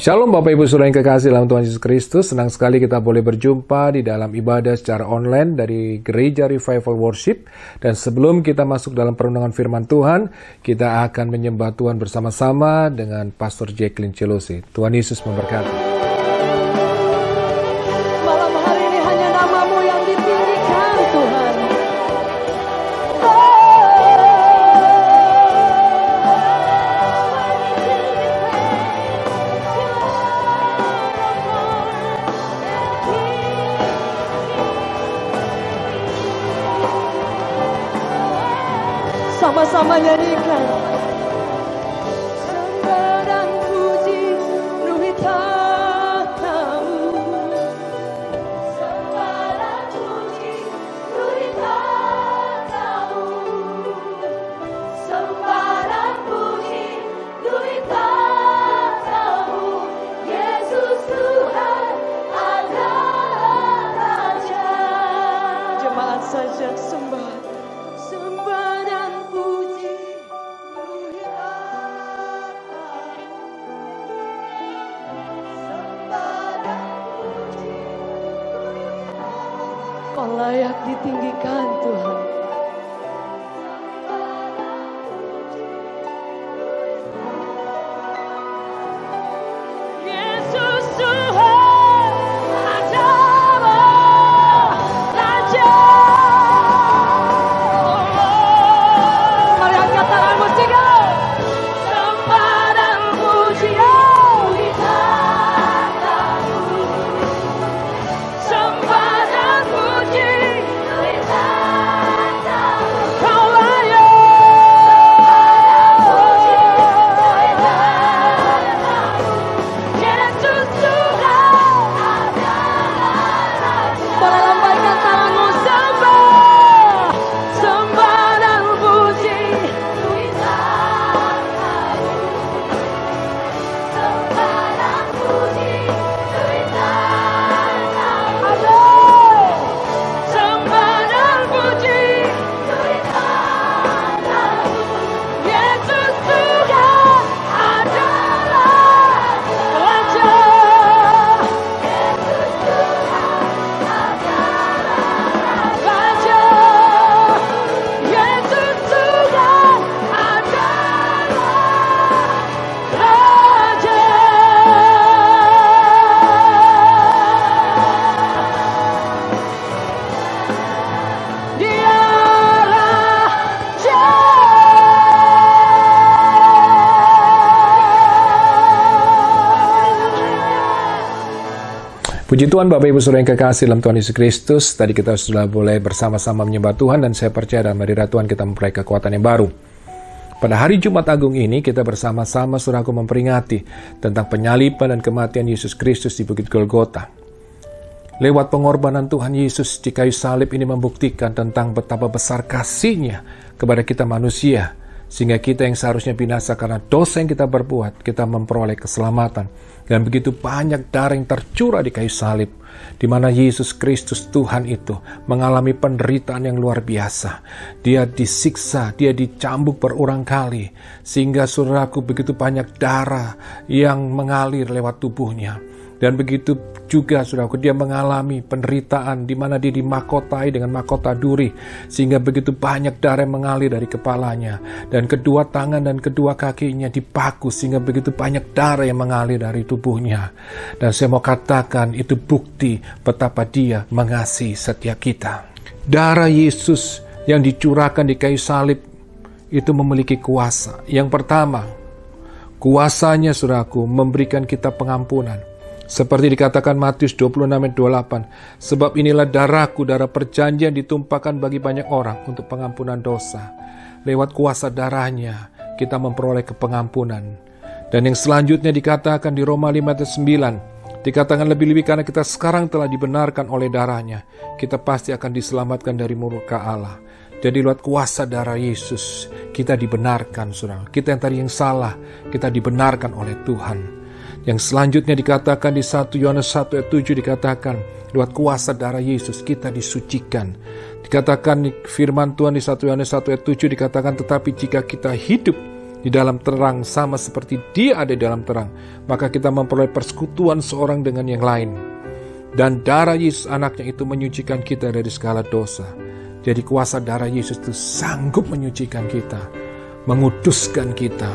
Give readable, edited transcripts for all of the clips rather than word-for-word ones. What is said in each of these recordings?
Shalom Bapak Ibu Saudara yang kekasih dalam Tuhan Yesus Kristus. Senang sekali kita boleh berjumpa di dalam ibadah secara online dari Gereja Revival Worship. Dan sebelum kita masuk dalam perenungan firman Tuhan, kita akan menyembah Tuhan bersama-sama dengan Pastor Jacqueline Celosi. Tuhan Yesus memberkati. Sama-sama nyanyikan. Sembah dan puji Nuhi tatamu. Sembah dan puji Nuhi tatamu. Sembah dan puji Nuhi tatamu. Yesus Tuhan adalah Raja. Jemaat saja sembah. Kau layak ditinggikan Tuhan. Yesus Tuhan adalah Raja. Mari angkat tangan musik. Sembah dan puji Nuhi tatamu. Sembah dan puji Nuhi tatamu. Kau layak. Yesus Tuhan adalah Raja. Boleh lambaikan tanganmu. Sembah. Sembah dan puji Nuhi tatamu. Sembah dan puji Nuhi tatamu. Sembah dan puji Nuhi tatamu. Yesus Tuhan adalah Raja. Yesus Tuhan adalah Raja. Yesus Tuhan adalah Raja. Dia Raja. Puji Tuhan Bapak Ibu Saudara yang kekasih dalam Tuhan Yesus Kristus. Tadi kita sudah boleh bersama-sama menyembah Tuhan dan saya percaya dalam hadirat Tuhan kita memperoleh kekuatan yang baru. Pada hari Jumat Agung ini kita bersama-sama saudaraku memperingati tentang penyaliban dan kematian Yesus Kristus di Bukit Golgota. Lewat pengorbanan Tuhan Yesus di kayu salib ini membuktikan tentang betapa besar kasih-Nya kepada kita manusia, sehingga kita yang seharusnya binasa karena dosa yang kita berbuat, kita memperoleh keselamatan. Dan begitu banyak darah yang tercurah di kayu salib, di mana Yesus Kristus Tuhan itu mengalami penderitaan yang luar biasa. Dia disiksa, dia dicambuk berulang kali, sehingga saudaraku begitu banyak darah yang mengalir lewat tubuhnya. Dan begitu juga saudaraku dia mengalami penderitaan di mana dia dimahkotai dengan mahkota duri, sehingga begitu banyak darah yang mengalir dari kepalanya, dan kedua tangan dan kedua kakinya dipaku sehingga begitu banyak darah yang mengalir dari tubuhnya. Dan saya mau katakan itu bukti betapa dia mengasihi setiap kita. Darah Yesus yang dicurahkan di kayu salib itu memiliki kuasa. Yang pertama, kuasanya saudaraku memberikan kita pengampunan. Seperti dikatakan Matius 26:28, sebab inilah darahku, darah perjanjian ditumpahkan bagi banyak orang untuk pengampunan dosa. Lewat kuasa darahnya kita memperoleh kepengampunan. Dan yang selanjutnya dikatakan di Roma 5:9, dikatakan lebih-lebih karena kita sekarang telah dibenarkan oleh darahnya, kita pasti akan diselamatkan dari murka Allah. Jadi lewat kuasa darah Yesus kita dibenarkan, saudara. Kita yang tadi yang salah, kita dibenarkan oleh Tuhan. Yang selanjutnya dikatakan di 1 Yohanes 1:7 dikatakan lewat kuasa darah Yesus kita disucikan. Dikatakan di firman Tuhan di 1 Yohanes 1:7 dikatakan tetapi jika kita hidup di dalam terang sama seperti Dia ada di dalam terang, maka kita memperoleh persekutuan seorang dengan yang lain. Dan darah Yesus anaknya itu menyucikan kita dari segala dosa. Jadi kuasa darah Yesus itu sanggup menyucikan kita, menguduskan kita.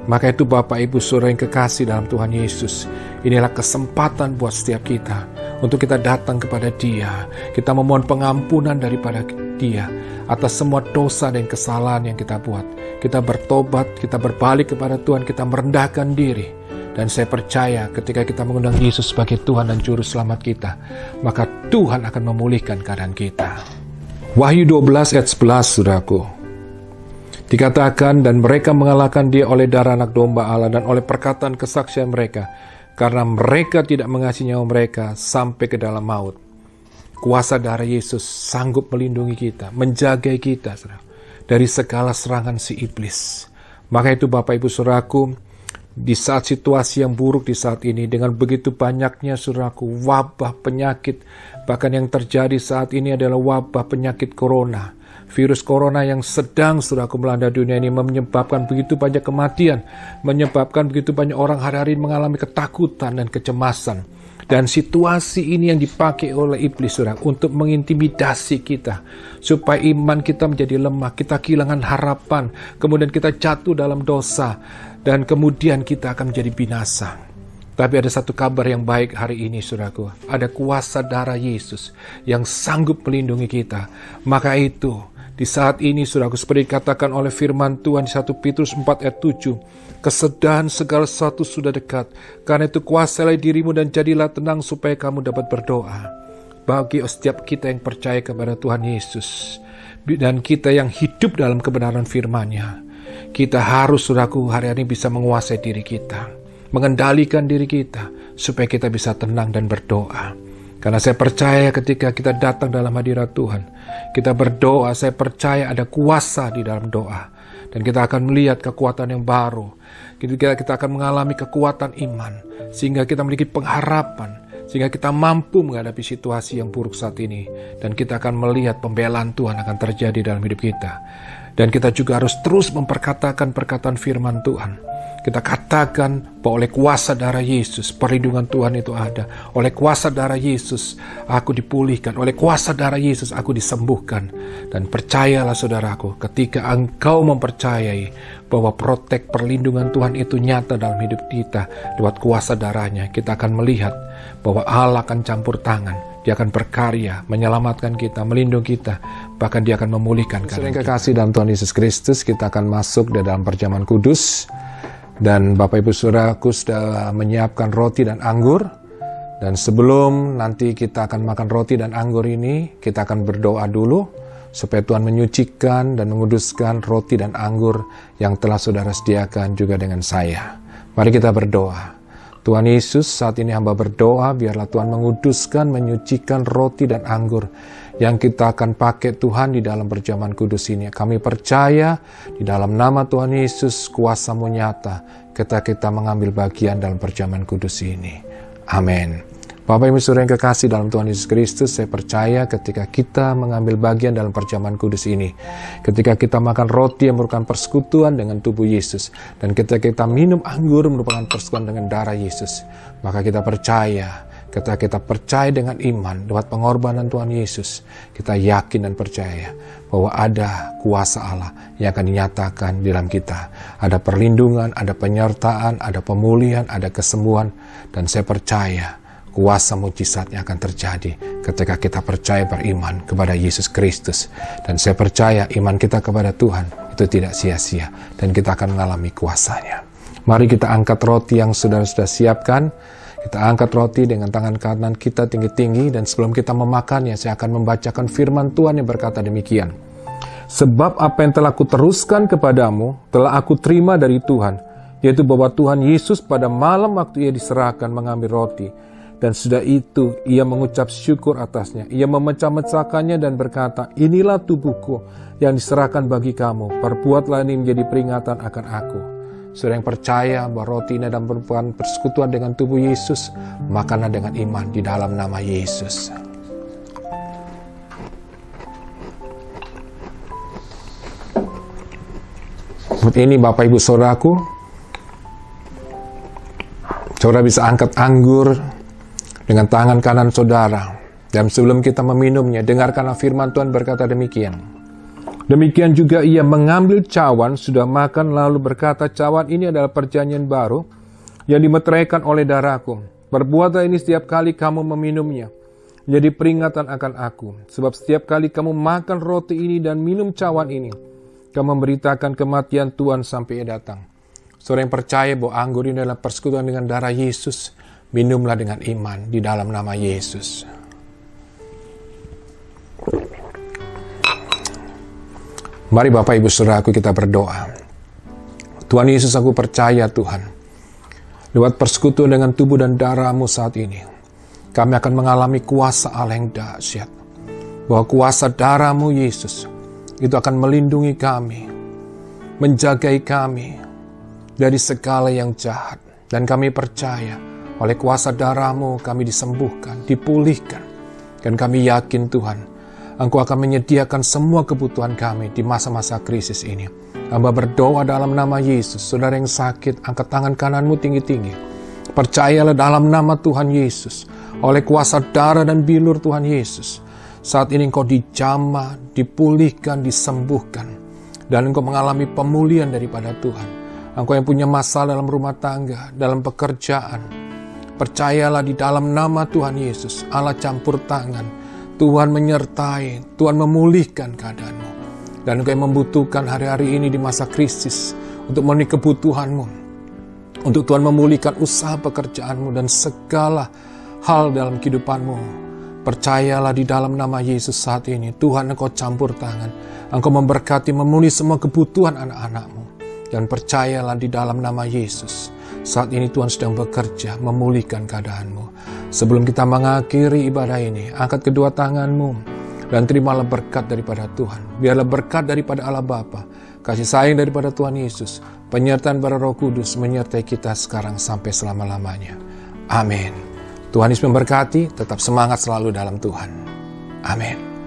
Maka itu Bapak Ibu Saudara yang kekasih dalam Tuhan Yesus, inilah kesempatan buat setiap kita untuk kita datang kepada Dia. Kita memohon pengampunan daripada Dia atas semua dosa dan kesalahan yang kita buat. Kita bertobat, kita berbalik kepada Tuhan, kita merendahkan diri. Dan saya percaya ketika kita mengundang Yesus sebagai Tuhan dan Juru Selamat kita, maka Tuhan akan memulihkan keadaan kita. Wahyu 12 ayat 11, saudaraku. Dikatakan, dan mereka mengalahkan Dia oleh darah anak domba Allah dan oleh perkataan kesaksian mereka, karena mereka tidak mengasihi nyawa mereka sampai ke dalam maut. Kuasa darah Yesus sanggup melindungi kita, menjaga kita, saudara, dari segala serangan si iblis. Maka itu Bapak Ibu Saudaraku, di saat situasi yang buruk di saat ini, dengan begitu banyaknya saudaraku wabah penyakit, bahkan yang terjadi saat ini adalah wabah penyakit corona. Virus corona yang sedang saudaraku melanda dunia ini menyebabkan begitu banyak kematian, menyebabkan begitu banyak orang hari-hari mengalami ketakutan dan kecemasan. Dan situasi ini yang dipakai oleh iblis, saudara, untuk mengintimidasi kita, supaya iman kita menjadi lemah, kita kehilangan harapan, kemudian kita jatuh dalam dosa, dan kemudian kita akan menjadi binasa. Tapi ada satu kabar yang baik hari ini, saudaraku. Ada kuasa darah Yesus yang sanggup melindungi kita. Maka itu, di saat ini, saudaraku, seperti dikatakan oleh firman Tuhan di 1 Petrus 4 ayat 7, kesedahan segala sesuatu sudah dekat. Karena itu kuasailah dirimu dan jadilah tenang supaya kamu dapat berdoa. Bagi setiap kita yang percaya kepada Tuhan Yesus, dan kita yang hidup dalam kebenaran firman-Nya, kita harus, saudaraku, hari ini bisa menguasai diri kita, mengendalikan diri kita, supaya kita bisa tenang dan berdoa. Karena saya percaya ketika kita datang dalam hadirat Tuhan, kita berdoa, saya percaya ada kuasa di dalam doa. Dan kita akan melihat kekuatan yang baru. Kita akan mengalami kekuatan iman, sehingga kita memiliki pengharapan, sehingga kita mampu menghadapi situasi yang buruk saat ini. Dan kita akan melihat pembelaan Tuhan akan terjadi dalam hidup kita. Dan kita juga harus terus memperkatakan perkataan firman Tuhan. Kita katakan bahwa oleh kuasa darah Yesus, perlindungan Tuhan itu ada. Oleh kuasa darah Yesus, aku dipulihkan. Oleh kuasa darah Yesus, aku disembuhkan. Dan percayalah saudaraku, ketika engkau mempercayai bahwa perlindungan Tuhan itu nyata dalam hidup kita, lewat kuasa darahnya, kita akan melihat bahwa Allah akan campur tangan. Dia akan berkarya, menyelamatkan kita, melindungi kita, bahkan Dia akan memulihkan kita. Sering kekasih dalam Tuhan Yesus Kristus, kita akan masuk di dalam perjamuan kudus. Dan Bapak Ibu Saudaraku sudah menyiapkan roti dan anggur. Dan sebelum nanti kita akan makan roti dan anggur ini, kita akan berdoa dulu supaya Tuhan menyucikan dan menguduskan roti dan anggur yang telah saudara sediakan juga dengan saya. Mari kita berdoa. Tuhan Yesus, saat ini hamba berdoa, biarlah Tuhan menguduskan, menyucikan roti dan anggur yang kita akan pakai Tuhan di dalam perjamuan kudus ini. Kami percaya di dalam nama Tuhan Yesus, kuasa-Mu nyata ketika kita mengambil bagian dalam perjamuan kudus ini. Amin. Bapak Ibu Saudara yang kekasih dalam Tuhan Yesus Kristus, saya percaya ketika kita mengambil bagian dalam perjamuan kudus ini, ketika kita makan roti yang merupakan persekutuan dengan tubuh Yesus, dan ketika kita minum anggur merupakan persekutuan dengan darah Yesus, maka kita percaya, ketika kita percaya dengan iman lewat pengorbanan Tuhan Yesus, kita yakin dan percaya bahwa ada kuasa Allah yang akan dinyatakan di dalam kita. Ada perlindungan, ada penyertaan, ada pemulihan, ada kesembuhan, dan saya percaya kuasa mujizatnya akan terjadi ketika kita percaya beriman kepada Yesus Kristus. Dan saya percaya iman kita kepada Tuhan itu tidak sia-sia, dan kita akan mengalami kuasanya. Mari kita angkat roti yang sudah siapkan. Kita angkat roti dengan tangan kanan kita tinggi-tinggi, dan sebelum kita memakannya, saya akan membacakan firman Tuhan yang berkata demikian. Sebab apa yang telah kuteruskan kepadamu, telah aku terima dari Tuhan, yaitu bahwa Tuhan Yesus pada malam waktu Ia diserahkan mengambil roti, dan sudah itu Ia mengucap syukur atasnya. Ia memecah-mecahkannya dan berkata, inilah tubuhku yang diserahkan bagi kamu, perbuatlah ini menjadi peringatan akan aku. Saudara yang percaya bahwa roti ini adalah merupakan persekutuan dengan tubuh Yesus, makanlah dengan iman di dalam nama Yesus. Saat ini Bapak Ibu Saudaraku, saudara bisa angkat anggur dengan tangan kanan saudara. Dan sebelum kita meminumnya, dengarkanlah firman Tuhan berkata demikian. Demikian juga ia mengambil cawan, sudah makan lalu berkata, cawan ini adalah perjanjian baru yang dimeteraikan oleh darahku. Perbuatlah ini setiap kali kamu meminumnya, menjadi peringatan akan aku. Sebab setiap kali kamu makan roti ini dan minum cawan ini, kamu memberitakan kematian Tuhan sampai ia datang. Saudara yang percaya bahwa anggur ini adalah persekutuan dengan darah Yesus, minumlah dengan iman di dalam nama Yesus. Mari Bapak Ibu Saudaraku kita berdoa. Tuhan Yesus, aku percaya Tuhan, lewat persekutuan dengan tubuh dan darah-Mu saat ini, kami akan mengalami kuasa Allah yang dahsyat. Bahwa kuasa darah-Mu Yesus itu akan melindungi kami, menjagai kami dari segala yang jahat. Dan kami percaya oleh kuasa darah-Mu kami disembuhkan, dipulihkan. Dan kami yakin Tuhan, Engkau akan menyediakan semua kebutuhan kami di masa-masa krisis ini. Hamba berdoa dalam nama Yesus. Saudara yang sakit, angkat tangan kananmu tinggi-tinggi. Percayalah dalam nama Tuhan Yesus. Oleh kuasa darah dan bilur Tuhan Yesus, saat ini engkau dijamah, dipulihkan, disembuhkan. Dan engkau mengalami pemulihan daripada Tuhan. Engkau yang punya masalah dalam rumah tangga, dalam pekerjaan, percayalah di dalam nama Tuhan Yesus. Allah campur tangan, Tuhan menyertai, Tuhan memulihkan keadaanmu. Dan engkau yang membutuhkan hari-hari ini di masa krisis untuk memenuhi kebutuhanmu, untuk Tuhan memulihkan usaha pekerjaanmu dan segala hal dalam kehidupanmu. Percayalah di dalam nama Yesus saat ini. Tuhan, engkau campur tangan, engkau memberkati, memenuhi semua kebutuhan anak-anakmu. Dan percayalah di dalam nama Yesus, saat ini Tuhan sedang bekerja memulihkan keadaanmu. Sebelum kita mengakhiri ibadah ini, angkat kedua tanganmu dan terimalah berkat daripada Tuhan. Biarlah berkat daripada Allah Bapa, kasih sayang daripada Tuhan Yesus, penyertaan para Roh Kudus menyertai kita sekarang sampai selama-lamanya. Amin. Tuhan Yesus memberkati, tetap semangat selalu dalam Tuhan. Amin.